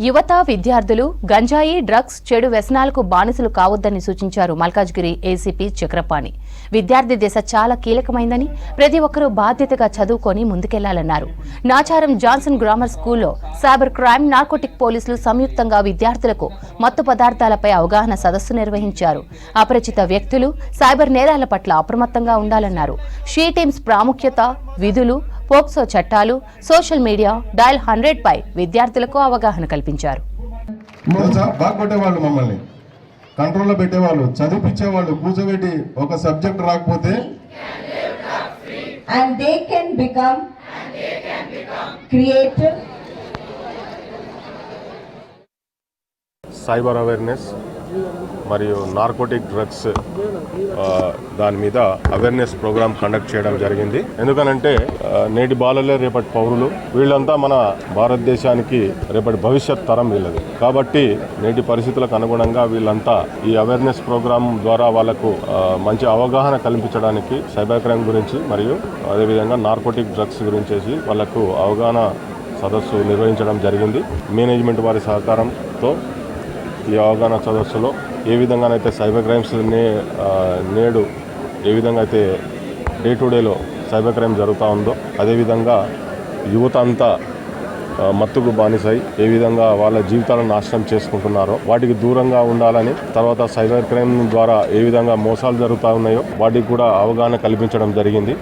యువత విద్యార్థులు గంజాయి డ్రగ్స్ చెడు వ్యసనాలకు బానిసలు కావద్దని సూచించారు మల్కాజ్గిరి ఏసీపీ చక్రపాణి. విద్యార్థి దశ చాలా కీలకమైందని ప్రతి ఒక్కరూ బాధ్యతగా చదువుకొని ముందుకెళ్లాలన్నారు. నాచారం జాన్సన్ గ్రామర్ స్కూల్లో సైబర్ క్రైమ్ నార్కోటిక్ పోలీసులు సంయుక్తంగా విద్యార్థులకు మత్తు పదార్థాలపై అవగాహన సదస్సు నిర్వహించారు. అపరిచిత వ్యక్తులు సైబర్ నేరాల పట్ల అప్రమత్తంగా ఉండాలన్నారు. షీ టీమ్స్ ప్రాముఖ్యత, విధులు, పోక్సో చట్టాలు, సోషల్ మీడియా, డయల్ 100 పై విద్యార్థులకు అవగాహన కల్పించారు. మమ్మల్ని కంట్రోల్లో పెట్టేవాళ్ళు, చదివించేవాళ్ళు, కూర్చోబెట్టి ఒక సబ్జెక్ట్ రాకపోతే and they can become creative. Cyber awareness మరియు నార్కోటిక్ డ్రగ్స్ దాని మీద అవేర్నెస్ ప్రోగ్రామ్ కండక్ట్ చేయడం జరిగింది. ఎందుకనంటే నేటి బాలలే రేపటి పౌరులు, వీళ్ళంతా మన భారతదేశానికి రేపటి భవిష్యత్ తరం వీళ్ళది. కాబట్టి నేటి పరిస్థితులకు అనుగుణంగా వీళ్ళంతా ఈ అవేర్నెస్ ప్రోగ్రామ్ ద్వారా వాళ్ళకు మంచి అవగాహన కల్పించడానికి సైబర్ క్రైమ్ గురించి మరియు అదేవిధంగా నార్కోటిక్ డ్రగ్స్ గురించి వాళ్ళకు అవగాహన సదస్సు నిర్వహించడం జరిగింది. మేనేజ్మెంట్ వారి సహకారంతో ఈ అవగాహన సదస్సులో ఏ విధంగానైతే సైబర్ క్రైమ్స్ నేడు ఏ విధంగా అయితే డే టు డేలో సైబర్ క్రైమ్ జరుగుతూ ఉందో అదేవిధంగా యువత అంతా మత్తుకు బానిసై ఏ విధంగా వాళ్ళ జీవితాలను నాశనం చేసుకుంటున్నారో వాటికి దూరంగా ఉండాలని, తర్వాత సైబర్ క్రైమ్ ద్వారా ఏ విధంగా మోసాలు జరుగుతూ ఉన్నాయో వాటికి కూడా అవగాహన కల్పించడం జరిగింది.